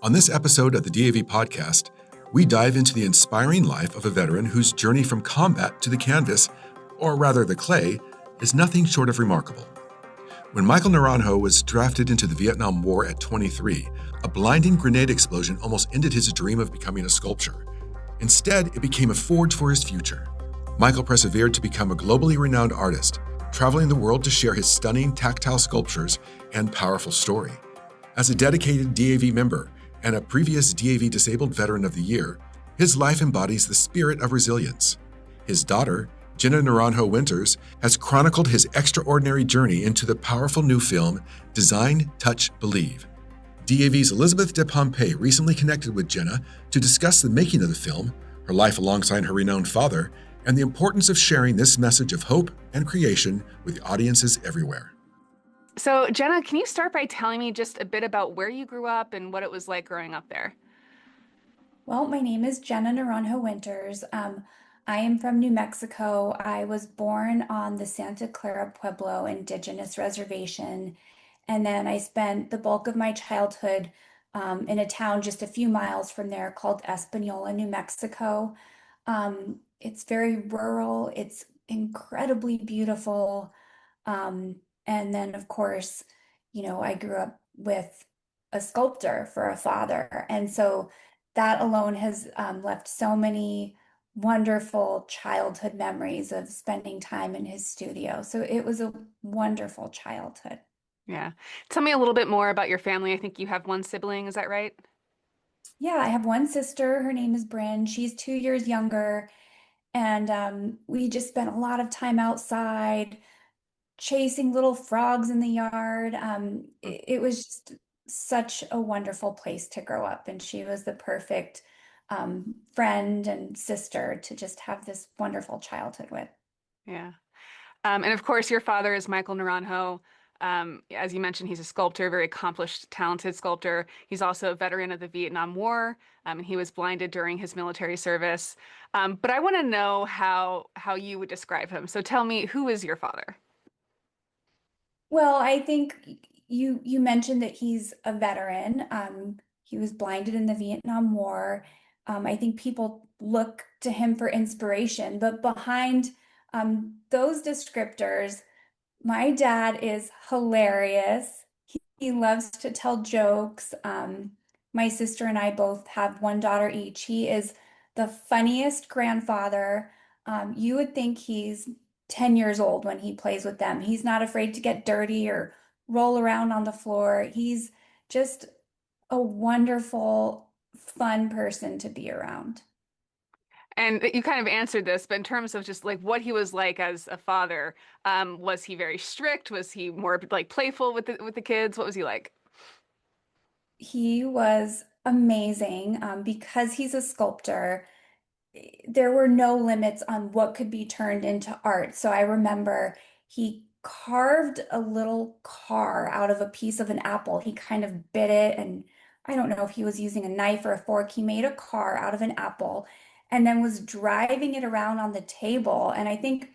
On this episode of the DAV podcast, we dive into the inspiring life of a veteran whose journey from combat to the canvas, or rather the clay, is nothing short of remarkable. When Michael Naranjo was drafted into the Vietnam War at 23, a blinding grenade explosion almost ended his dream of becoming a sculptor. Instead, it became a forge for his future. Michael persevered to become a globally renowned artist, traveling the world to share his stunning tactile sculptures and powerful story. As a dedicated DAV member and a previous DAV Disabled Veteran of the Year, his life embodies the spirit of resilience. His daughter, Jenna Naranjo Winters, has chronicled his extraordinary journey into the powerful new film, Design, Touch, Believe. DAV's Elizabeth de Pompey recently connected with Jenna to discuss the making of the film, her life alongside her renowned father, and the importance of sharing this message of hope and creation with audiences everywhere. So, Jenna, can you start by telling me just a bit about where you grew up and what it was like growing up there? Well, my name is Jenna Naranjo Winters. I am from New Mexico. I was born on the Santa Clara Pueblo Indigenous Reservation, and then I spent the bulk of my childhood in a town just a few miles from there called Espanola, New Mexico. It's very rural, it's incredibly beautiful. And then, of course, I grew up with a sculptor for a father. And so that alone has left so many wonderful childhood memories of spending time in his studio. So it was a wonderful childhood. Yeah. Tell me a little bit more about your family. I think you have one sibling, is that right? Yeah, I have one sister. Her name is Bryn. She's 2 years younger. And we just spent a lot of time outside chasing little frogs in the yard. It was just such a wonderful place to grow up. And she was the perfect friend and sister to just have this wonderful childhood with. Yeah. And of course, your father is Michael Naranjo. As you mentioned, he's a sculptor, very accomplished, talented sculptor. He's also a veteran of the Vietnam War, and he was blinded during his military service. But I want to know how you would describe him. So tell me, who is your father? Well, I think you mentioned that he's a veteran. He was blinded in the Vietnam War. I think people look to him for inspiration, but behind those descriptors, my dad is hilarious. He loves to tell jokes. My sister and I both have one daughter each. He is the funniest grandfather. You would think he's 10 years old when he plays with them. He's not afraid to get dirty or roll around on the floor. He's just a wonderful, fun person to be around. And you kind of answered this, but in terms of just like what he was like as a father, was he very strict? Was he more like playful with the kids? What was he like? He was amazing because he's a sculptor. There were no limits on what could be turned into art. So I remember he carved a little car out of a piece of an apple. He kind of bit it, and I don't know if he was using a knife or a fork. He made a car out of an apple and then was driving it around on the table. And I think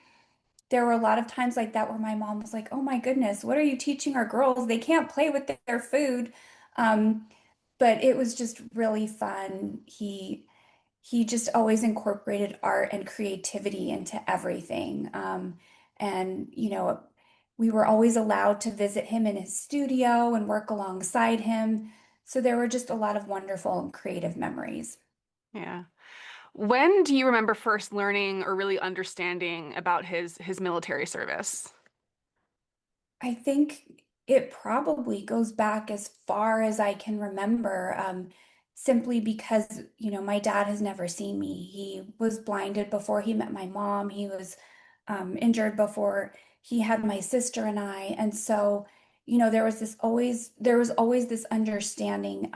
there were a lot of times like that where my mom was like, "Oh my goodness, what are you teaching our girls? They can't play with their food." Um, but it was just really fun. He just always incorporated art and creativity into everything. And we were always allowed to visit him in his studio and work alongside him. So there were just a lot of wonderful and creative memories. Yeah. When do you remember first learning or really understanding about his military service? I think it probably goes back as far as I can remember, simply because, my dad has never seen me. He was blinded before he met my mom. He was injured before he had my sister and I. And so, there was always this understanding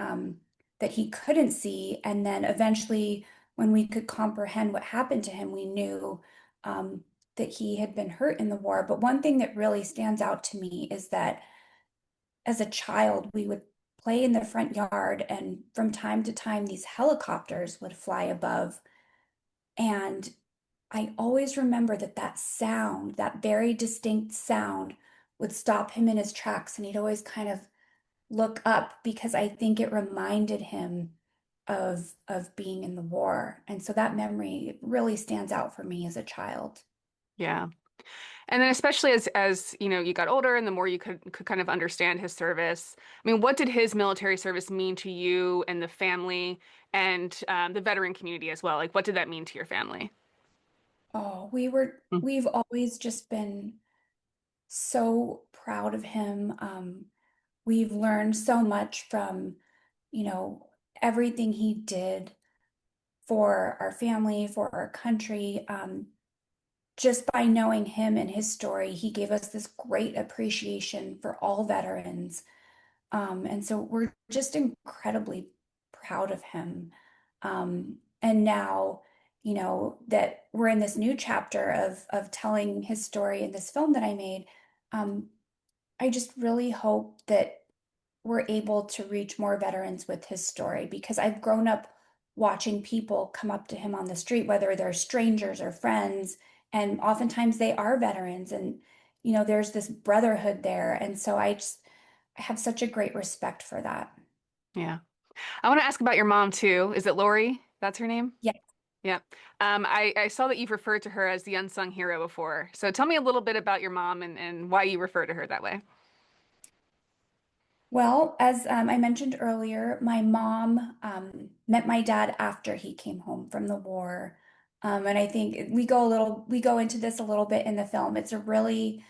that he couldn't see. And then eventually, when we could comprehend what happened to him, we knew. That he had been hurt in the war. But one thing that really stands out to me is that as a child, we would play in the front yard, and from time to time, these helicopters would fly above. And I always remember that sound, that very distinct sound, would stop him in his tracks, and he'd always kind of look up because I think it reminded him of being in the war. And so that memory really stands out for me as a child. Yeah. And then especially as you know, you got older and the more you could kind of understand his service. I mean, what did his military service mean to you and the family and the veteran community as well? Like, what did that mean to your family? Oh, Mm. we've always just been so proud of him. We've learned so much from, you know, everything he did for our family, for our country. Just by knowing him and his story, he gave us this great appreciation for all veterans. And so we're just incredibly proud of him. And now, that we're in this new chapter of telling his story in this film that I made, um, I just really hope that we're able to reach more veterans with his story because I've grown up watching people come up to him on the street, whether they're strangers or friends, and oftentimes they are veterans, and there's this brotherhood there, and so I have such a great respect for that. Yeah. I want to ask about your mom too. Is it Laurie? That's her name? Yeah. Yeah. I saw that you've referred to her as the unsung hero before. So tell me a little bit about your mom and why you refer to her that way. Well, as I mentioned earlier, my mom met my dad after he came home from the war. And I think we go into this a little bit in the film. It's a really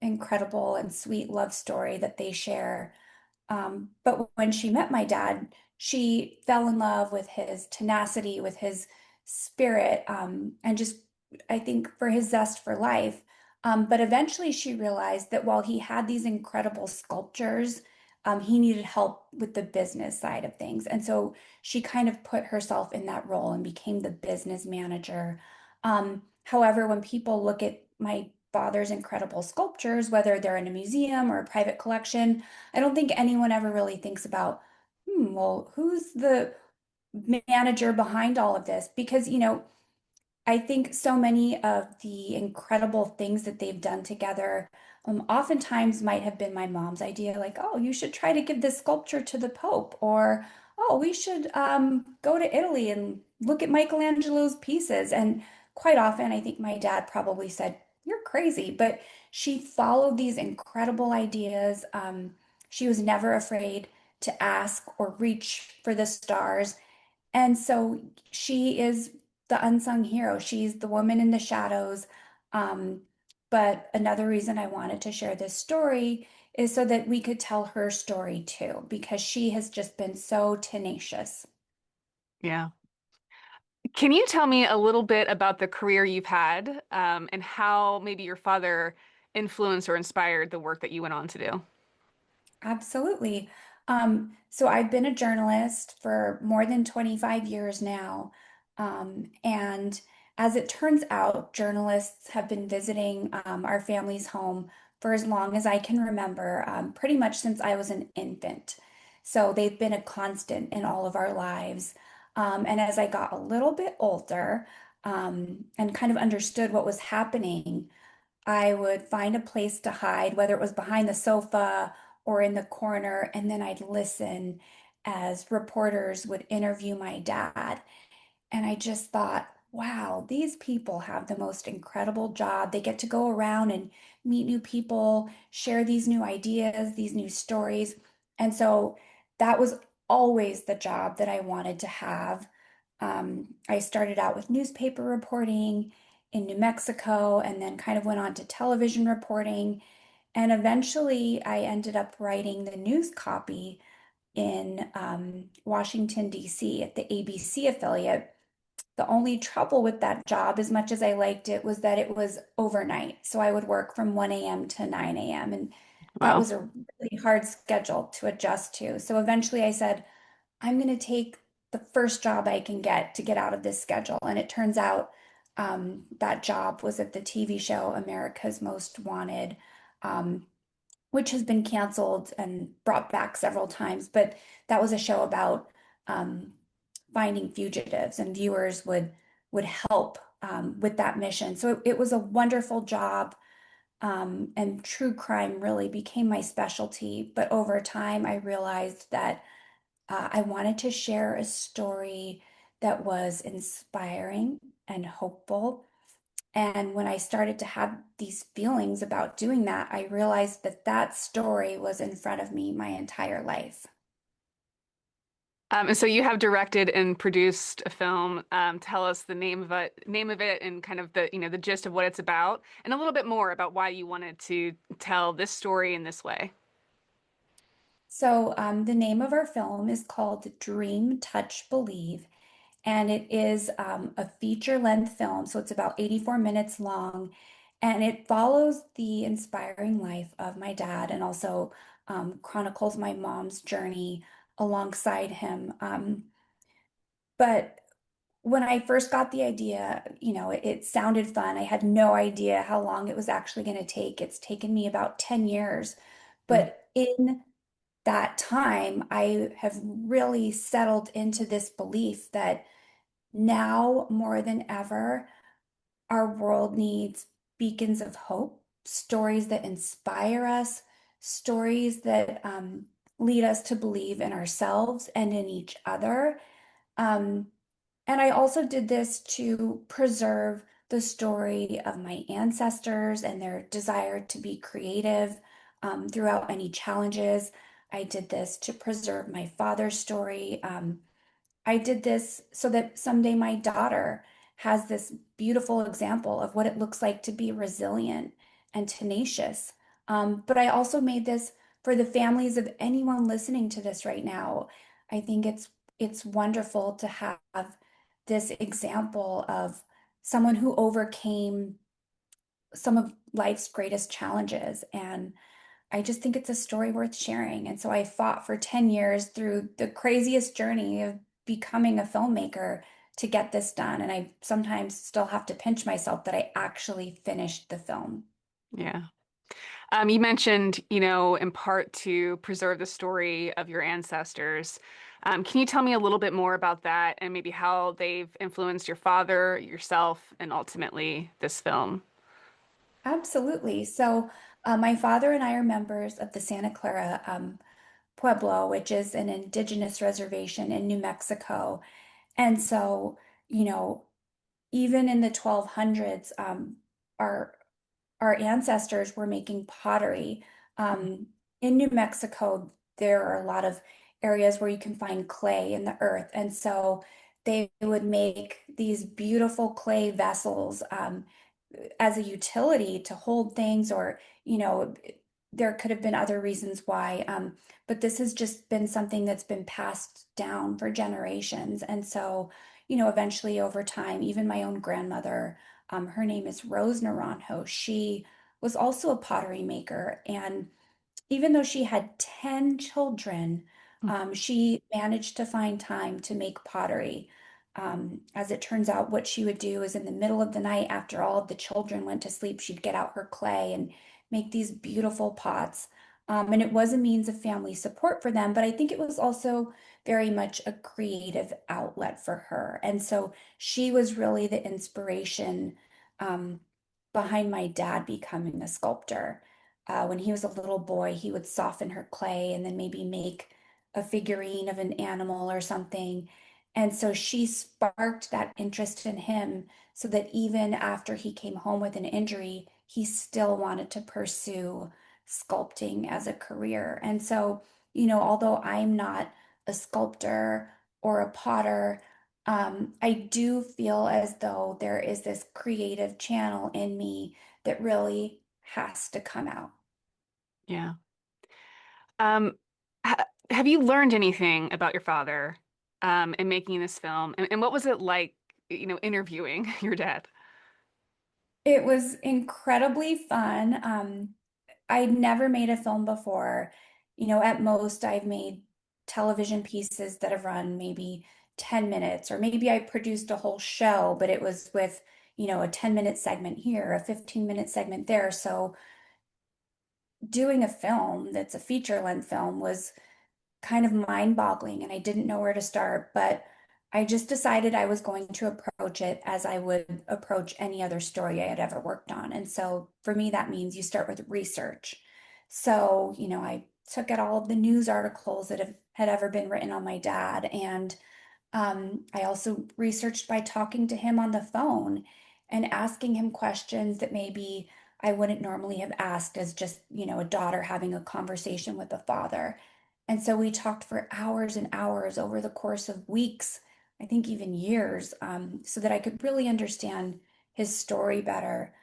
incredible and sweet love story that they share. But when she met my dad, she fell in love with his tenacity, with his spirit, and just, I think, for his zest for life. But eventually she realized that while he had these incredible sculptures, he needed help with the business side of things. And so she kind of put herself in that role and became the business manager. However, when people look at my father's incredible sculptures, whether they're in a museum or a private collection, I don't think anyone ever really thinks about, well, who's the manager behind all of this? Because, I think so many of the incredible things that they've done together, oftentimes might have been my mom's idea, like, oh, you should try to give this sculpture to the Pope, or oh, we should go to Italy and look at Michelangelo's pieces. And quite often, I think my dad probably said, you're crazy, but she followed these incredible ideas. She was never afraid to ask or reach for the stars. And so she is the unsung hero. She's the woman in the shadows. Um, but another reason I wanted to share this story is so that we could tell her story too, because she has just been so tenacious. Yeah. Can you tell me a little bit about the career you've had, and how maybe your father influenced or inspired the work that you went on to do? Absolutely. So I've been a journalist for more than 25 years now. And as it turns out, journalists have been visiting our family's home for as long as I can remember, pretty much since I was an infant. So they've been a constant in all of our lives. And as I got a little bit older, and kind of understood what was happening, I would find a place to hide, whether it was behind the sofa or in the corner, and then I'd listen as reporters would interview my dad. And I just thought, wow, these people have the most incredible job. They get to go around and meet new people, share these new ideas, these new stories. And so that was always the job that I wanted to have. I started out with newspaper reporting in New Mexico and then kind of went on to television reporting. And eventually I ended up writing the news copy in Washington, D.C. at the ABC affiliate. The only trouble with that job, as much as I liked it, was that it was overnight. So I would work from 1 a.m. to 9 a.m. And that Wow. was a really hard schedule to adjust to. So eventually I said, I'm going to take the first job I can get to get out of this schedule. And it turns out that job was at the TV show America's Most Wanted, um, which has been canceled and brought back several times. But that was a show about um, finding fugitives, and viewers would help with that mission. So it was a wonderful job. and true crime really became my specialty. But over time, I realized that I wanted to share a story that was inspiring and hopeful. And when I started to have these feelings about doing that, I realized that that story was in front of me my entire life. And so you have directed and produced a film. Tell us the name of it, and kind of the, the gist of what it's about, and a little bit more about why you wanted to tell this story in this way. So, the name of our film is called Dream, Touch, Believe, and it is a feature-length film. So, it's about 84 minutes long, and it follows the inspiring life of my dad and also chronicles my mom's journey alongside him. But when I first got the idea, it sounded fun. I had no idea how long it was actually going to take. It's taken me about 10 years. Mm. But in that time, I have really settled into this belief that now more than ever, our world needs beacons of hope, stories that inspire us, stories that lead us to believe in ourselves and in each other. Um, and I also did this to preserve the story of my ancestors and their desire to be creative throughout any challenges. I did this to preserve my father's story. I did this so that someday my daughter has this beautiful example of what it looks like to be resilient and tenacious. But I also made this for the families of anyone listening to this right now. I think it's wonderful to have this example of someone who overcame some of life's greatest challenges. And I just think it's a story worth sharing. And so I fought for 10 years through the craziest journey of becoming a filmmaker to get this done. And I sometimes still have to pinch myself that I actually finished the film. Yeah. You mentioned, in part to preserve the story of your ancestors. Can you tell me a little bit more about that and maybe how they've influenced your father, yourself, and ultimately this film? Absolutely. So, my father and I are members of the Santa Clara Pueblo, which is an indigenous reservation in New Mexico. And so, you know, even in the 1200s, our our ancestors were making pottery. In New Mexico, there are a lot of areas where you can find clay in the earth. And so they would make these beautiful clay vessels as a utility to hold things, or, there could have been other reasons why. But this has just been something that's been passed down for generations. And so, eventually over time, even my own grandmother, her name is Rose Naranjo. She was also a pottery maker. And even though she had 10 children, she managed to find time to make pottery. As it turns out, what she would do is in the middle of the night, after all of the children went to sleep, she'd get out her clay and make these beautiful pots. And it was a means of family support for them, but I think it was also very much a creative outlet for her. And so she was really the inspiration um, behind my dad becoming a sculptor. When he was a little boy, he would soften her clay and then maybe make a figurine of an animal or something. And so she sparked that interest in him so that even after he came home with an injury, he still wanted to pursue sculpting as a career. And so, although I'm not a sculptor or a potter, I do feel as though there is this creative channel in me that really has to come out. Yeah. Um, have you learned anything about your father, in making this film? And what was it like, interviewing your dad? It was incredibly fun. I'd never made a film before. At most, I've made television pieces that have run maybe 10 minutes, or maybe I produced a whole show, but it was with, a 10-minute segment here, a 15-minute segment there. So doing a film that's a feature length film was kind of mind-boggling, and I didn't know where to start. But I just decided I was going to approach it as I would approach any other story I had ever worked on. And so for me, that means you start with research. So, I took out all of the news articles that had ever been written on my dad, and I also researched by talking to him on the phone and asking him questions that maybe I wouldn't normally have asked as just, a daughter having a conversation with a father. And so we talked for hours and hours over the course of weeks, I think even years, so that I could really understand his story better.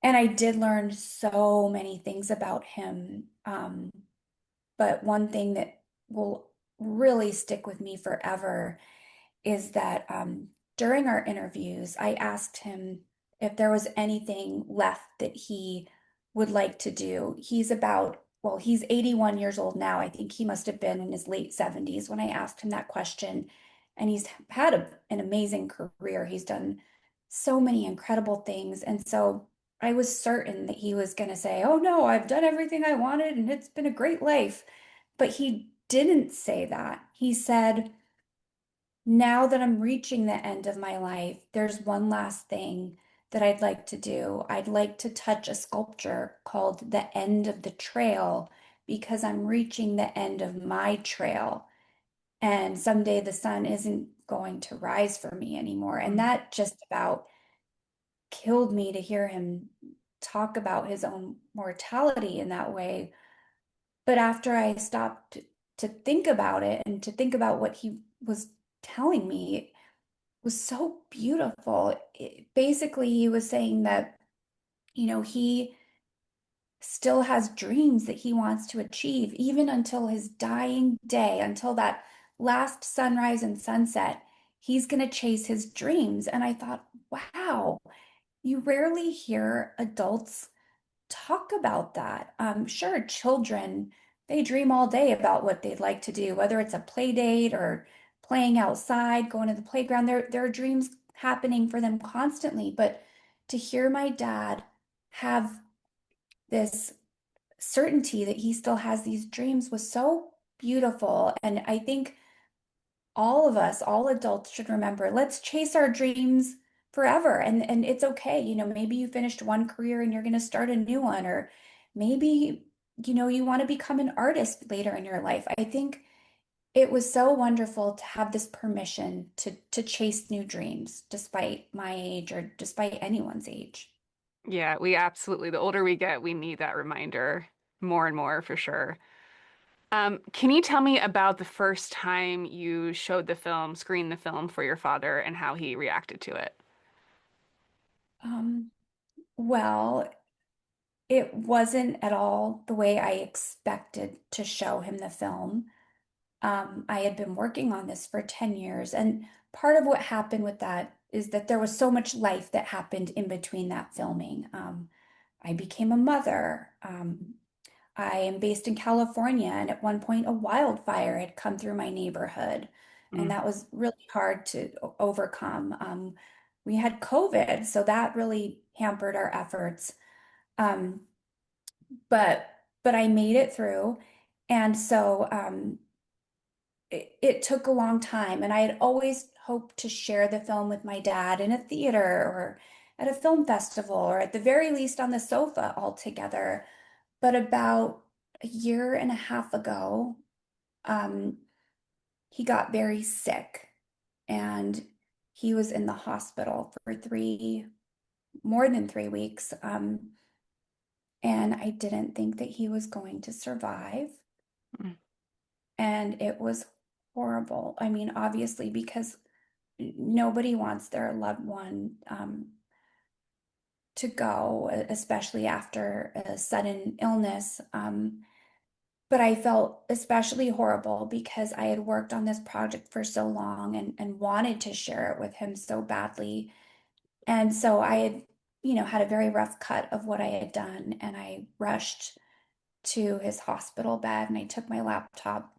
And I did learn so many things about him. But one thing that will really stick with me forever is that during our interviews, I asked him if there was anything left that he would like to do. He's 81 years old now. I think he must have been in his late 70s when I asked him that question. And he's had an amazing career. He's done so many incredible things. And so I was certain that he was going to say, "Oh no, I've done everything I wanted and it's been a great life." But he didn't say that. He said, "Now that I'm reaching the end of my life, there's one last thing that I'd like to do. I'd like to touch a sculpture called The End of the Trail because I'm reaching the end of my trail. And someday the sun isn't going to rise for me anymore." And Mm. that just about killed me to hear him talk about his own mortality in that way. But after I stopped to think about it and to think about what he was telling me, was so beautiful. Basically, he was saying that, he still has dreams that he wants to achieve, even until his dying day, until that last sunrise and sunset. He's going to chase his dreams. And I thought, wow, you rarely hear adults talk about that. Sure, children, they dream all day about what they'd like to do, whether it's a play date or playing outside, going to the playground. There are dreams happening for them constantly. But to hear my dad have this certainty that he still has these dreams was so beautiful. And I think all of us, all adults should remember, let's chase our dreams forever. And it's okay. Maybe you finished one career and you're going to start a new one, or maybe, you want to become an artist later in your life. I think it was so wonderful to have this permission to chase new dreams despite my age or despite anyone's age. Yeah, we absolutely, the older we get, we need that reminder more and more for sure. Can you tell me about the first time you showed the film, screened the film for your father and how he reacted to it? Um, well, it wasn't at all the way I expected to show him the film. I had been working on this for 10 years, and part of what happened with that is that there was so much life that happened in between that filming. I became a mother. I am based in California, and at one point, a wildfire had come through my neighborhood, and Mm. that was really hard to overcome. We had COVID, so that really hampered our efforts. Um, but I made it through, and so it took a long time, and I had always hoped to share the film with my dad in a theater or at a film festival or at the very least on the sofa all together. But about a year and a half ago, um, he got very sick and he was in the hospital for more than 3 weeks. And I didn't think that he was going to survive. Mm. And it was horrible. I mean, obviously, because nobody wants their loved one to go, especially after a sudden illness. But I felt especially horrible because I had worked on this project for so long and wanted to share it with him so badly. And so I had, had a very rough cut of what I had done. And I rushed to his hospital bed and I took my laptop.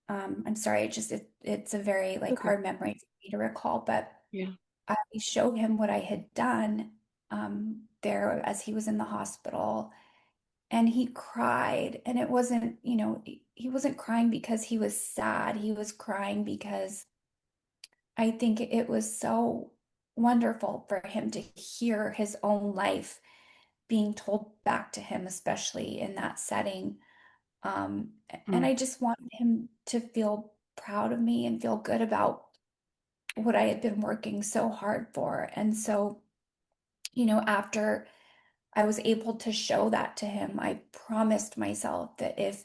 I'm sorry, it's a very like Okay. hard memory for me to recall, but Yeah. I showed him what I had done there as he was in the hospital, and he cried. And it wasn't, he wasn't crying because he was sad. He was crying because I think it was so wonderful for him to hear his own life being told back to him, especially in that setting. Um, and Mm, I just wanted him to feel proud of me and feel good about what I had been working so hard for. And so, after I was able to show that to him, I promised myself that if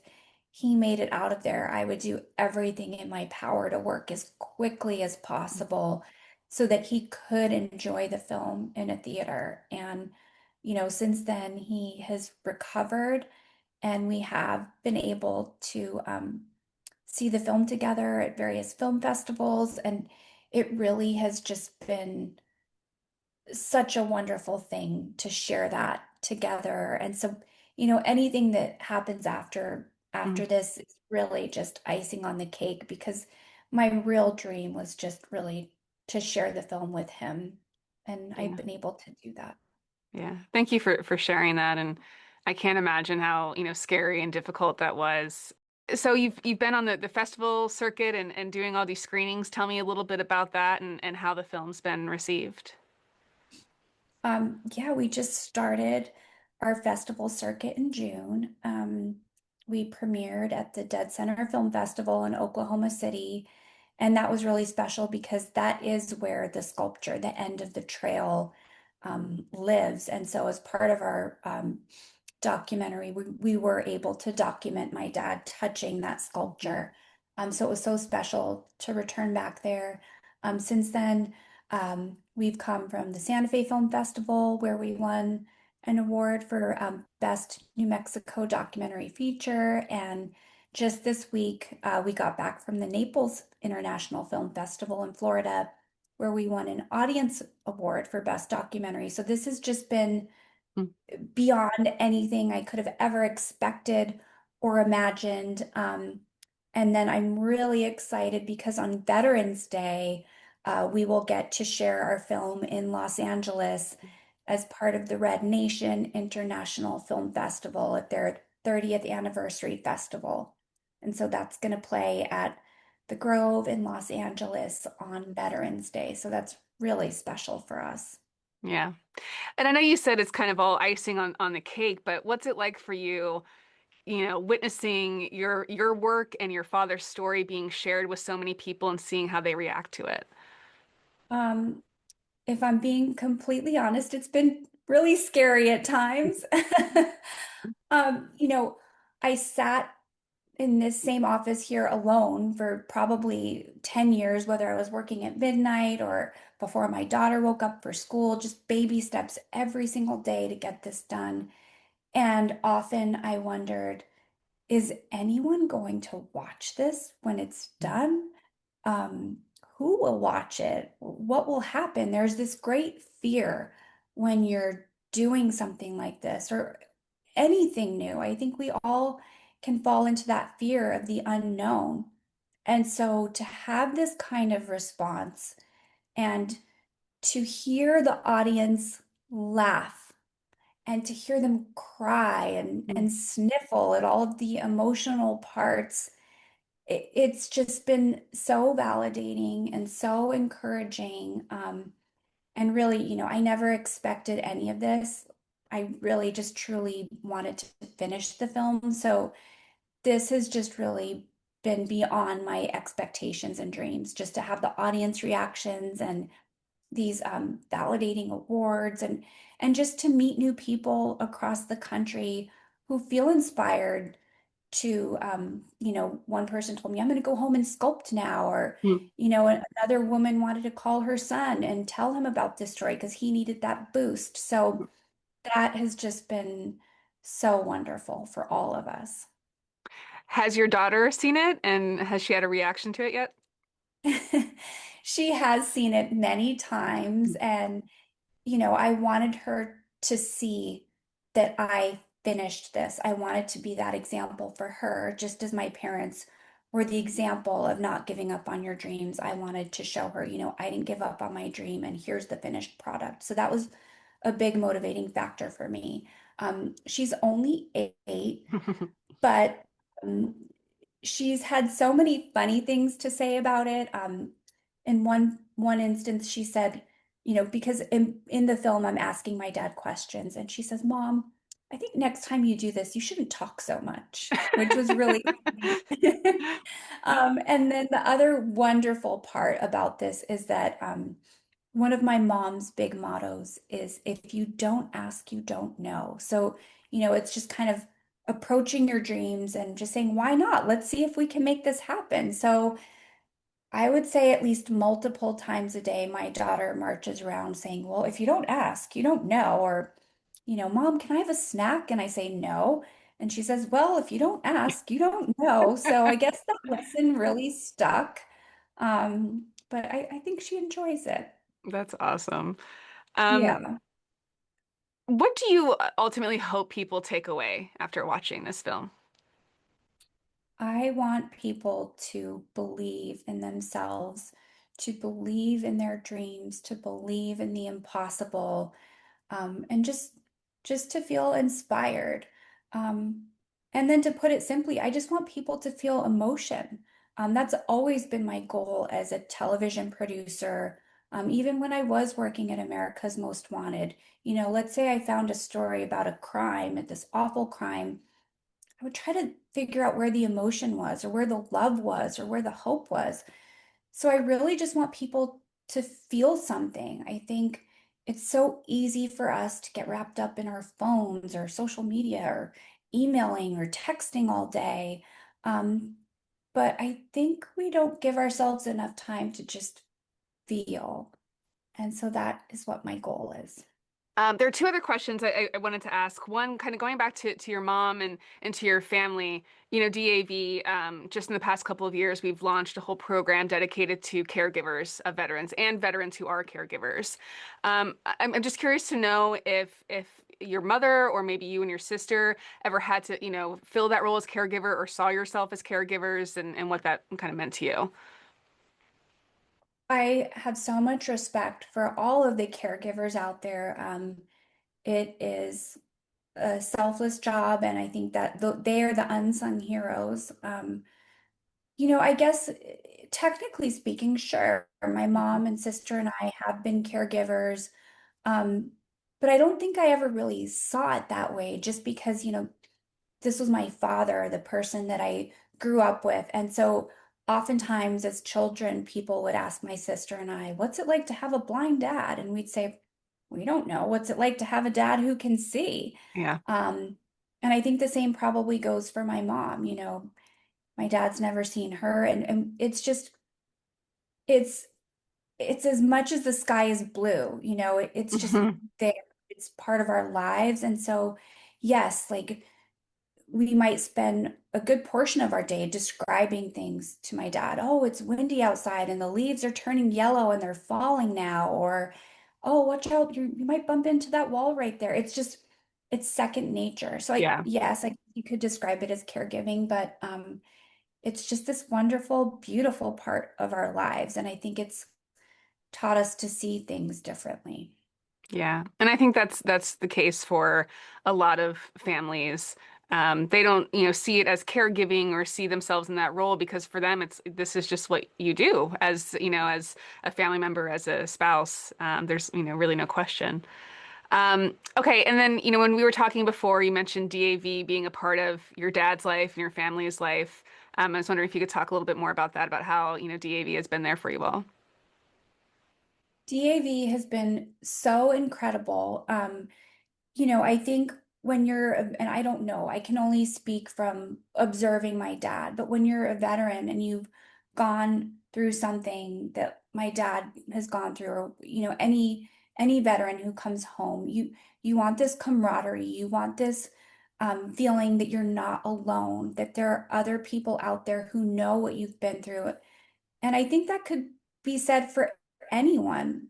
he made it out of there, I would do everything in my power to work as quickly as possible so that he could enjoy the film in a theater. And, since then, he has recovered and we have been able to see the film together at various film festivals. And it really has just been such a wonderful thing to share that together. And so, anything that happens after mm, this is really just icing on the cake because my real dream was just really to share the film with him. And I've yeah. been able to do that. Yeah. Thank you for sharing that. And I can't imagine how, scary and difficult that was. So you've been on the festival circuit and doing all these screenings. Tell me a little bit about that and how the film's been received. Yeah, we just started our festival circuit in June. We premiered at the Dead Center Film Festival in Oklahoma City, and that was really special because that is where the sculpture, the end of the trail, lives. And so, as part of our documentary, we were able to document my dad touching that Mm, sculpture. So it was so special to return back there. Since then, we've come from the Santa Fe Film Festival, where we won an award for Best New Mexico Documentary Feature. And just this week, we got back from the Naples International Film Festival in Florida, where we won an Audience Award for Best Documentary. So this has just been mm, beyond anything I could have ever expected or imagined. And then I'm really excited because on Veterans Day, we will get to share our film in Los Angeles as part of the Red Nation International Film Festival at their 30th anniversary festival. And so that's going to play at the Grove in Los Angeles on Veterans Day. So that's really special for us. yeah. And I know you said it's kind of all icing on the cake, but what's it like for you, witnessing your work and your father's story being shared with so many people and seeing how they react to it? Um, If I'm being completely honest, it's been really scary at times. Um, you know, I sat in this same office here alone for probably 10 years, whether I was working at midnight or before my daughter woke up for school, just baby steps every single day to get this done. And often I wondered, is anyone going to watch this when it's done? um, who will watch it? What will happen? There's this great fear when you're doing something like this or anything new. I think we all can fall into that fear of the unknown. And so to have this kind of response and to hear the audience laugh and to hear them cry Mm, and sniffle at all of the emotional parts, it's just been so validating and so encouraging. And really, I never expected any of this. I really just truly wanted to finish the film. So this has just really been beyond my expectations and dreams, just to have the audience reactions and these validating awards and just to meet new people across the country who feel inspired to one person told me I'm going to go home and sculpt now, or mm. another woman wanted to call her son and tell him about this story because he needed that boost. So that has just been so wonderful for all of us. Has your daughter seen it and has she had a reaction to it yet? She has seen it many times, and I wanted her to see that I finished this. I wanted to be that example for her, just as my parents were the example of not giving up on your dreams. I wanted to show her, I didn't give up on my dream, and here's the finished product. So that was a big motivating factor for me. She's only 8, but um, she's had so many funny things to say about it. in one instance, she said, because in the film, I'm asking my dad questions, and she says, "Mom, I think next time you do this, you shouldn't talk so much," which was really funny. And then the other wonderful part about this is that one of my mom's big mottos is if you don't ask, you don't know. So, it's just kind of approaching your dreams and just saying, why not? Let's see if we can make this happen. So, I would say at least multiple times a day, my daughter marches around saying, well, if you don't ask, you don't know. Or, Mom, can I have a snack? And I say, no. And she says, well, if you don't ask, you don't know. So I guess that lesson really stuck. But I think she enjoys it. That's awesome. Um, Yeah. what do you ultimately hope people take away after watching this film? I want people to believe in themselves, to believe in their dreams, to believe in the impossible, and just to feel inspired. Um, and then to put it simply, I just want people to feel emotion. That's always been my goal as a television producer. Even when I was working at America's Most Wanted, let's say I found a story about a crime, this awful crime. I would try to figure out where the emotion was, or where the love was, or where the hope was. So I really just want people to feel something. I think it's so easy for us to get wrapped up in our phones or social media or emailing or texting all day. Um, but I think we don't give ourselves enough time to just feel. And so that is what my goal is. There are two other questions I wanted to ask. One, kind of going back to your mom and to your family. DAV, just in the past couple of years, we've launched a whole program dedicated to caregivers of veterans and veterans who are caregivers. I'm just curious to know if your mother or maybe you and your sister ever had to, fill that role as caregiver or saw yourself as caregivers and what that kind of meant to you. I have so much respect for all of the caregivers out there. It is a selfless job, and I think that they are the unsung heroes. I guess technically speaking, sure, my Mhm. mom and sister and I have been caregivers, um, but I don't think I ever really saw it that way, just because, this was my father, the person that I grew up with. And so oftentimes as children, people would ask my sister and I, what's it like to have a blind dad? And we'd say, we don't know. What's it like to have a dad who can see? Yeah. Um, and I think the same probably goes for my mom. My dad's never seen her. And it's, it's as much as the sky is blue, it's just Mhm. there. It's part of our lives. And so, yes, like we might spend a good portion of our day describing things to my dad. Oh, it's windy outside and the leaves are turning yellow and they're falling now. Or, oh, watch out, you might bump into that wall right there. It's second nature. So Yeah. yes, you could describe it as caregiving, but it's just this wonderful, beautiful part of our lives. And I think it's taught us to see things differently. Yeah. And I think that's the case for a lot of families. They don't, see it as caregiving or see themselves in that role because for them this is just what you do as, as a family member, as a spouse. There's, really no question. Okay, and then, when we were talking before, you mentioned DAV being a part of your dad's life and your family's life. I was wondering if you could talk a little bit more about that, about how, DAV has been there for you all. DAV has been so incredible. I think when you're, and I don't know, I can only speak from observing my dad, but when you're a veteran and you've gone through something that my dad has gone through, or, any veteran who comes home, you want this camaraderie, you want this feeling that you're not alone, that there are other people out there who know what you've been through. And I think that could be said for anyone.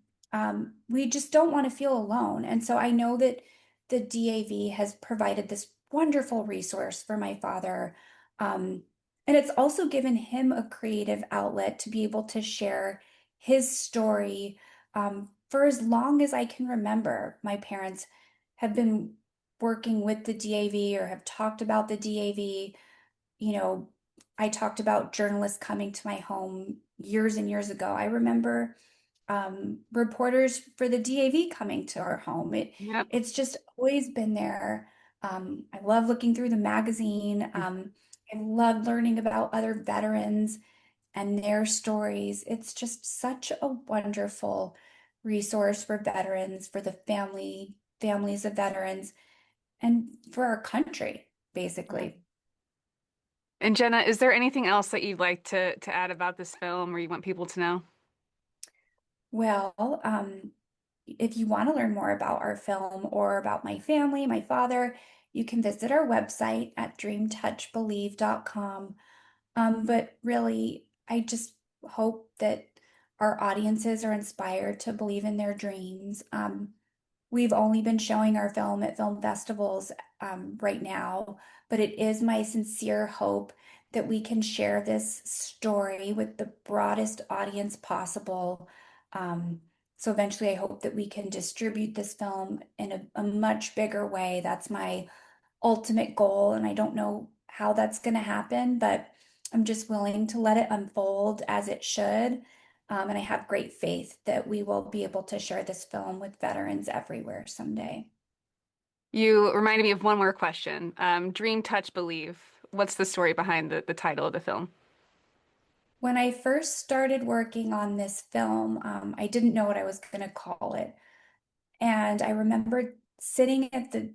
We just don't want to feel alone. And so I know that the DAV has provided this wonderful resource for my father. And it's also given him a creative outlet to be able to share his story. For as long as I can remember, my parents have been working with the DAV or have talked about the DAV. you know, I talked about journalists coming to my home, years and years ago. I remember reporters for the DAV coming to our home. Yep. It's just always been there. I love looking through the magazine. I love learning about other veterans and their stories. It's just such a wonderful resource for veterans, for the families of veterans, and for our country, Right. basically. And Jenna, is there anything else that you'd like to add about this film or you want people to know? Well, if you want to learn more about our film or about my family, my father, you can visit our website at dreamtouchbelieve.com. But really, I just hope that our audiences are inspired to believe in their dreams. We've only been showing our film at film festivals right now, but it is my sincere hope that we can share this story with the broadest audience possible. Um, so eventually, I hope that we can distribute this film in a much bigger way. That's my ultimate goal, and I don't know how that's going to happen, but I'm just willing to let it unfold as it should. And I have great faith that we will be able to share this film with veterans everywhere someday. You reminded me of one more question. Dream, Touch, Believe. What's the story behind the title of the film? When I first started working on this film, I didn't know what I was going to call it. And I remember sitting at the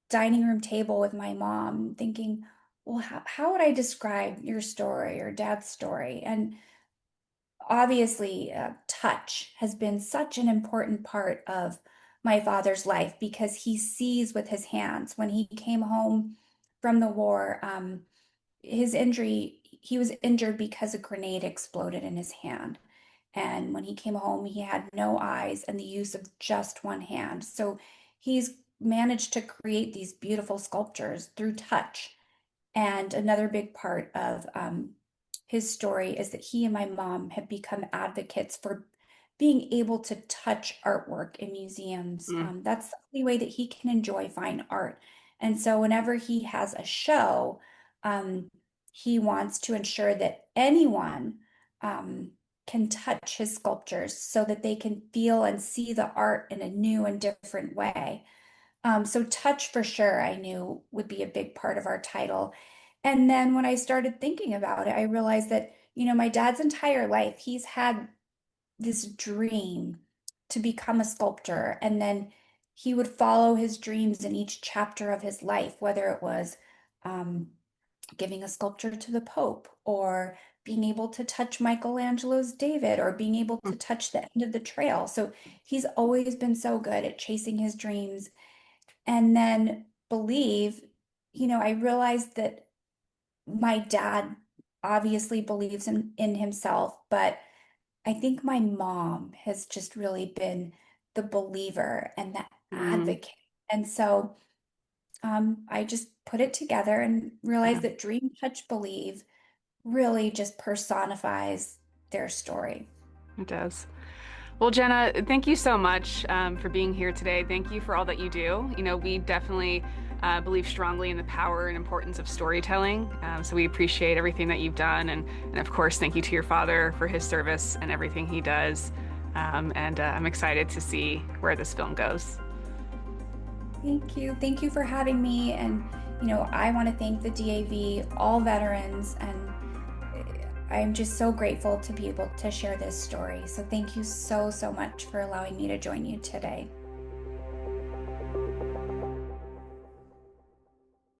dining room table with my mom thinking, well, how would I describe your story or dad's story? And obviously, touch has been such an important part of my father's life because he sees with his hands. When he came home from the war, his injury, he was injured because a grenade exploded in his hand. And when he came home, he had no eyes and the use of just one hand. So he's managed to create these beautiful sculptures through touch. And another big part of his story is that he and my mom have become advocates for being able to touch artwork in museums. Mm, That's the only way that he can enjoy fine art. And so whenever he has a show, um, he wants to ensure that anyone um, can touch his sculptures so that they can feel and see the art in a new and different way. So touch for sure, I knew would be a big part of our title. And then when I started thinking about it, I realized that, my dad's entire life, he's had this dream to become a sculptor. And then he would follow his dreams in each chapter of his life, whether it was um, giving a sculpture to the Pope or being able to touch Michelangelo's David or being able mm, to touch the end of the trail. So he's always been so good at chasing his dreams and then believe, I realized that my dad obviously believes in himself, but I think my mom has just really been the believer and the mm, advocate. And so I just put it together and yeah, realized that Dream, Touch, Believe really just personifies their story. it does. Well, Jenna, thank you so much for being here today. Thank you for all that you do. We definitely believe strongly in the power and importance of storytelling. So we appreciate everything that you've done. And of course, thank you to your father for his service and everything he does. And I'm excited to see where this film goes. Thank you. Thank you for having me. And, I want to thank the DAV, all veterans, and I'm just so grateful to be able to share this story. So thank you so, so much for allowing me to join you today.